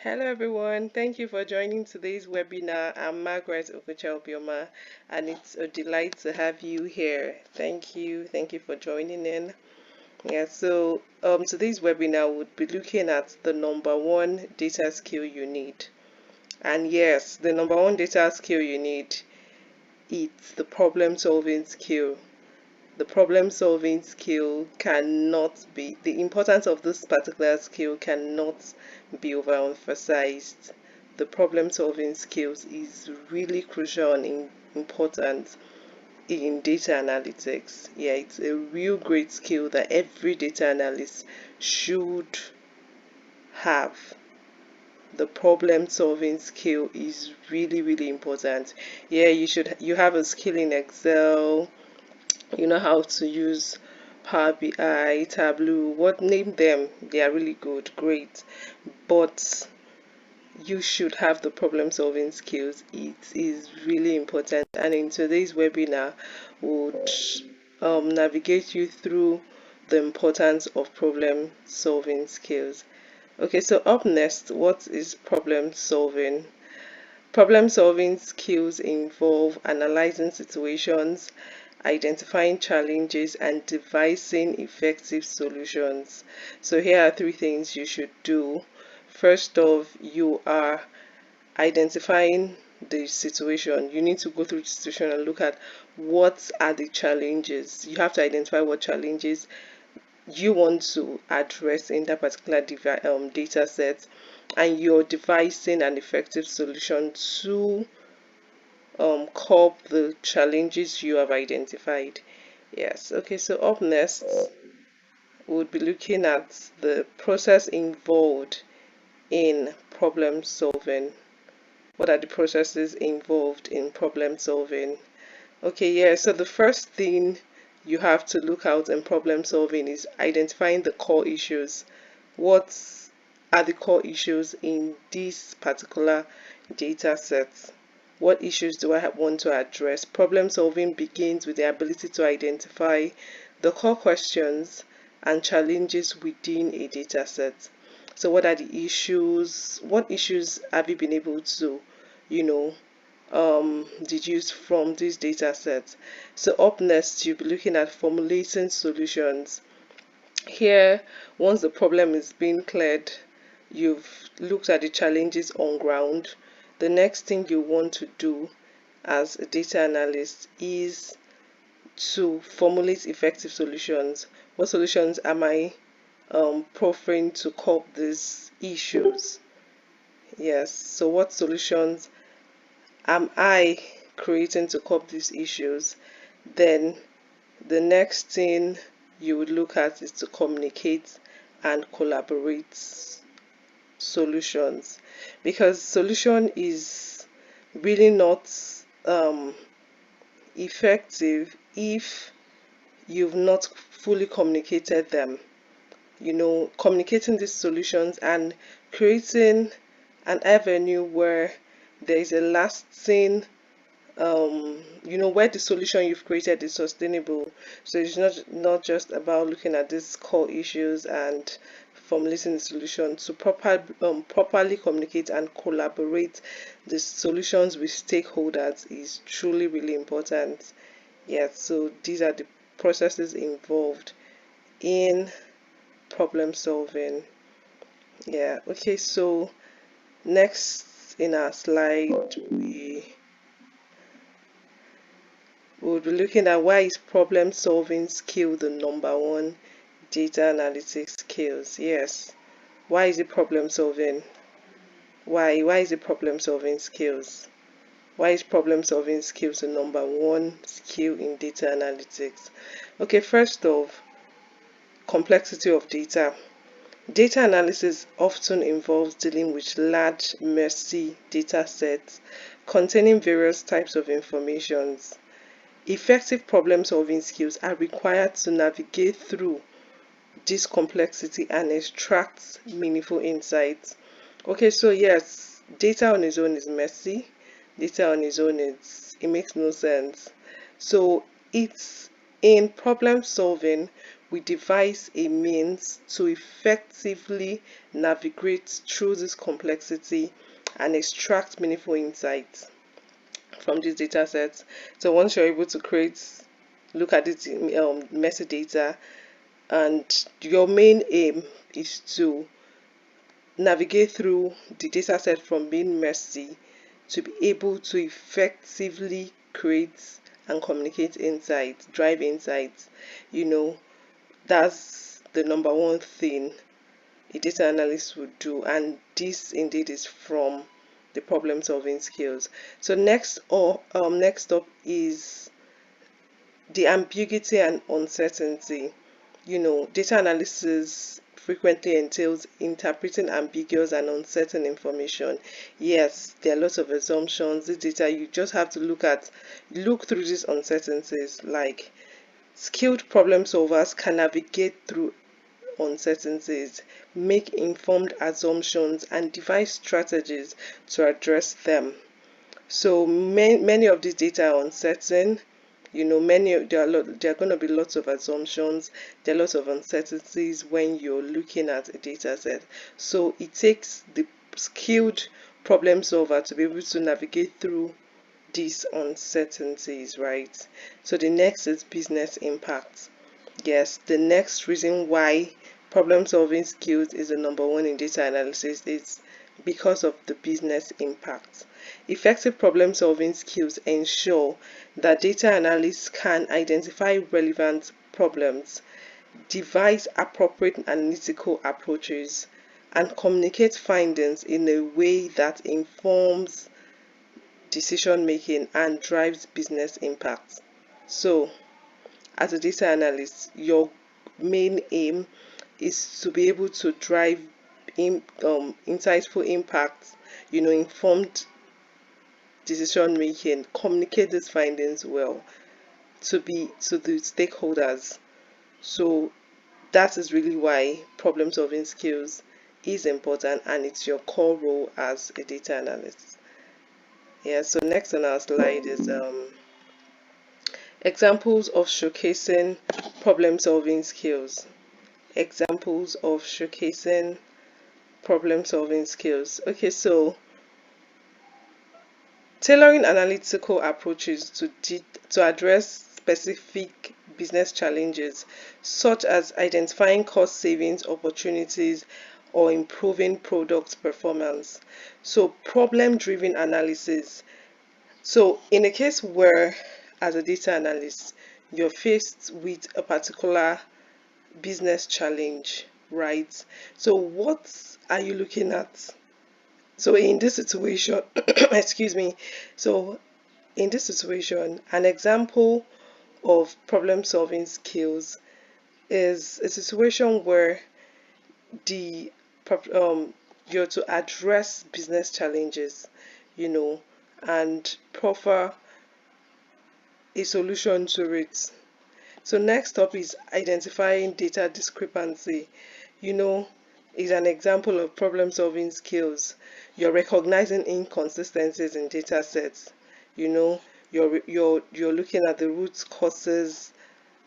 Hello everyone, thank you for joining today's webinar. I'm Margaret Okucha-Obioma and it's a delight to have you here. Thank you for joining in. Today's webinar would be looking at the number one data skill you need. And yes, the number one data skill you need, it's the problem solving skill. The problem solving skill cannot be, the importance of this particular skill cannot be overemphasized. The problem solving skills is really crucial and important in data analytics. Yeah, it's a real great skill that every data analyst should have. The problem solving skill is really important. Yeah, you have a skill in Excel, you know how to use Power BI, Tableau, name them, they are really good, great, but you should have the problem solving skills. It is really important, and in today's webinar would navigate you through the importance of problem solving skills. Okay, so up next, what is problem solving? Problem solving skills involve analyzing situations, identifying challenges, and devising effective solutions. So here are three things you should do. First off, you are identifying the situation. You need to go through the situation and look at what are the challenges. You have to identify what challenges you want to address in that particular data set, and you're devising an effective solution to curb the challenges you have identified. Yes, okay, so up next we'll be looking at the process involved in problem solving. What are the processes involved in problem solving? Okay, yeah, so the first thing you have to look out in problem solving is identifying the core issues. What are the core issues in this particular data set? What issues do I want to address? Problem solving begins with the ability to identify the core questions and challenges within a data set. So what are the issues? What issues have you been able to, deduce from this data set? So up next, you'll be looking at formulating solutions. Here, once the problem is being cleared, you've looked at the challenges on ground. The next thing you want to do as a data analyst is to formulate effective solutions. What solutions am I proffering to curb these issues? Yes, so what solutions am I creating to curb these issues? Then the next thing you would look at is to communicate and collaborate solutions, because solution is really not effective if you've not fully communicated them. Communicating these solutions and creating an avenue where there is a lasting where the solution you've created is sustainable. So it's not just about looking at these core issues and formulating the solution. To properly communicate and collaborate the solutions with stakeholders is truly really important. Yes, so these are the processes involved in problem solving. Yeah, okay, so next in our slide we will be looking at why is problem solving skill the number one data analytics skills. Yes, why is it problem solving? Why is it problem solving skills? Why is problem solving skills the number one skill in data analytics? Okay, first off, complexity of data. Data analysis often involves dealing with large, messy data sets containing various types of information. Effective problem solving skills are required to navigate through this complexity and extract meaningful insights. Okay, so yes, data on its own is messy. Data on its own it makes no sense. So it's in problem solving we devise a means to effectively navigate through this complexity and extract meaningful insights from these data sets. So once you're able to look at this messy data, and your main aim is to navigate through the data set from being messy to be able to effectively create and communicate insights, drive insights. That's the number one thing a data analyst would do, and this indeed is from the problem solving skills. So next up is the ambiguity and uncertainty. Data analysis frequently entails interpreting ambiguous and uncertain information. Yes, there are lots of assumptions. The data, you just have to look through these uncertainties. Like, skilled problem solvers can navigate through uncertainties, make informed assumptions, and devise strategies to address them. So many of these data are uncertain. There are going to be lots of assumptions. There are lots of uncertainties when you're looking at a data set. So it takes the skilled problem solver to be able to navigate through these uncertainties, right? So the next is business impact. Yes, the next reason why problem solving skills is the number one in data analysis is because of the business impact. Effective problem solving skills ensure that data analysts can identify relevant problems, devise appropriate analytical approaches, and communicate findings in a way that informs decision making and drives business impact. So, as a data analyst, your main aim is to be able to drive insightful impact, informed decision making, communicate these findings well to the stakeholders. So that is really why problem solving skills is important, and it's your core role as a data analyst. Yeah, so next on our slide is examples of showcasing problem solving skills. Examples of showcasing problem solving skills. Okay, so tailoring analytical approaches to address specific business challenges, such as identifying cost savings opportunities or improving product performance. So problem driven analysis. So in a case where, as a data analyst, you're faced with a particular business challenge, right? So what are you looking at? So in this situation, excuse me. So in this situation, an example of problem solving skills is a situation where the you're to address business challenges, and proffer a solution to it. So next up is identifying data discrepancy. Is an example of problem solving skills. You're recognizing inconsistencies in data sets. You're looking at the root causes,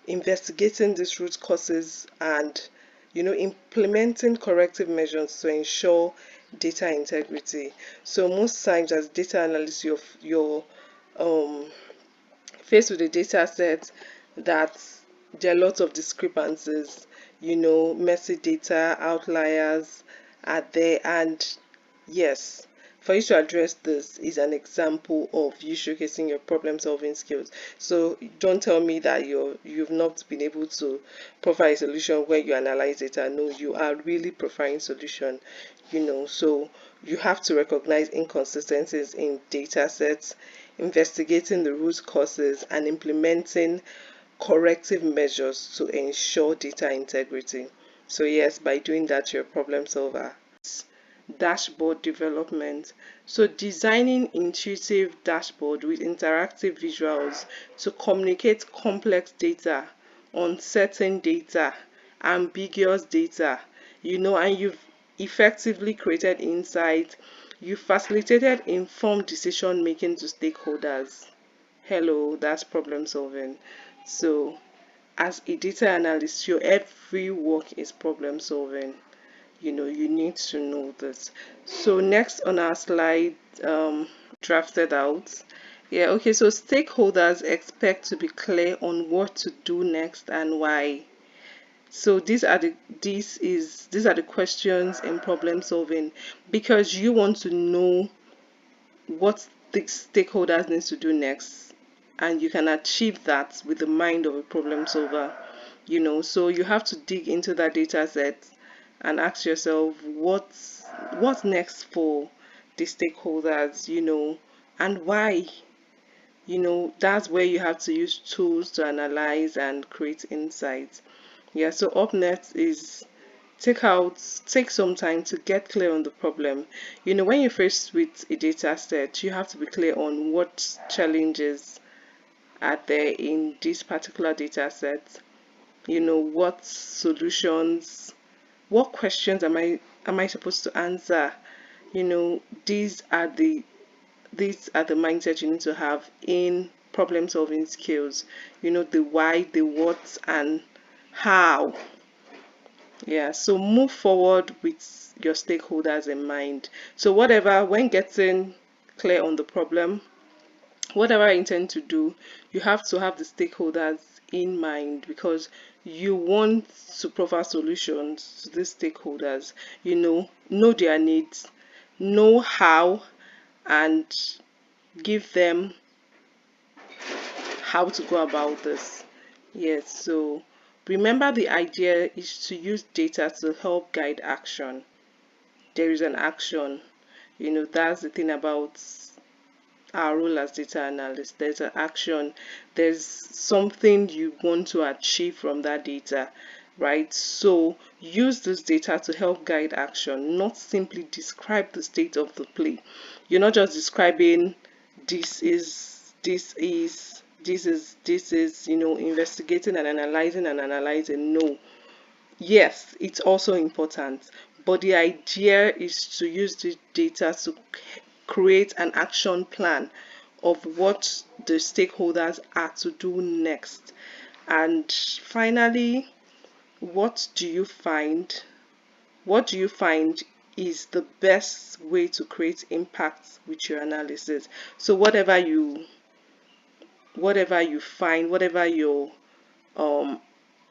investigating these root causes, and implementing corrective measures to ensure data integrity. So most times as data analysts, you're faced with a data set that there are lots of discrepancies, messy data, outliers are there, and yes, for you to address this is an example of you showcasing your problem solving skills. So don't tell me that you've not been able to provide a solution when you analyze data. No, you are really providing solution. So you have to recognize inconsistencies in data sets, investigating the root causes, and implementing corrective measures to ensure data integrity. So yes, by doing that, you're a problem solver. Dashboard development. So designing intuitive dashboard with interactive visuals to communicate complex data, uncertain data, ambiguous data, and you've effectively created insight. You facilitated informed decision making to stakeholders. Hello, that's problem solving. So as a data analyst, your every work is problem solving. You need to know this. So next on our slide, drafted out. Yeah, okay, so stakeholders expect to be clear on what to do next and why. So these are the questions in problem solving, because you want to know what the stakeholders needs to do next, and you can achieve that with the mind of a problem solver. So you have to dig into that data set and ask yourself what's next for the stakeholders, and why. That's where you have to use tools to analyze and create insights. Yeah, so up next is take some time to get clear on the problem. When you're faced with a data set, you have to be clear on what challenges are there in this particular data set. What solutions, what questions am I supposed to answer? These are the mindset you need to have in problem solving skills. The why, the what, and how. Yeah, so move forward with your stakeholders in mind. So when getting clear on the problem, whatever I intend to do, you have to have the stakeholders in mind, because you want to provide solutions to these stakeholders. Know their needs, know how, and give them how to go about this. Yes, so remember, the idea is to use data to help guide action. There is an action. That's the thing about our role as data analysts. There's an action. There's something you want to achieve from that data, right? So use this data to help guide action, not simply describe the state of the play. You're not just describing this is investigating and analyzing. No. Yes, it's also important, but the idea is to use the data to create an action plan of what the stakeholders are to do next. And finally, what do you find? What do you find is the best way to create impact with your analysis? So whatever you find, whatever your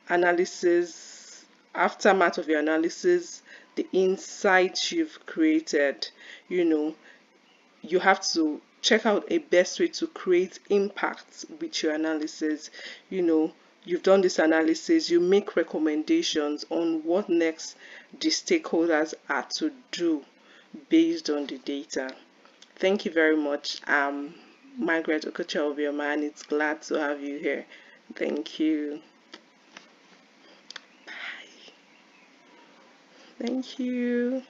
analysis, aftermath of your analysis, the insights you've created, you have to check out a best way to create impact with your analysis. You've done this analysis, you make recommendations on what next the stakeholders are to do based on the data. Thank you very much. Margaret Okocha, and it's glad to have you here. Thank you. Bye. Thank you.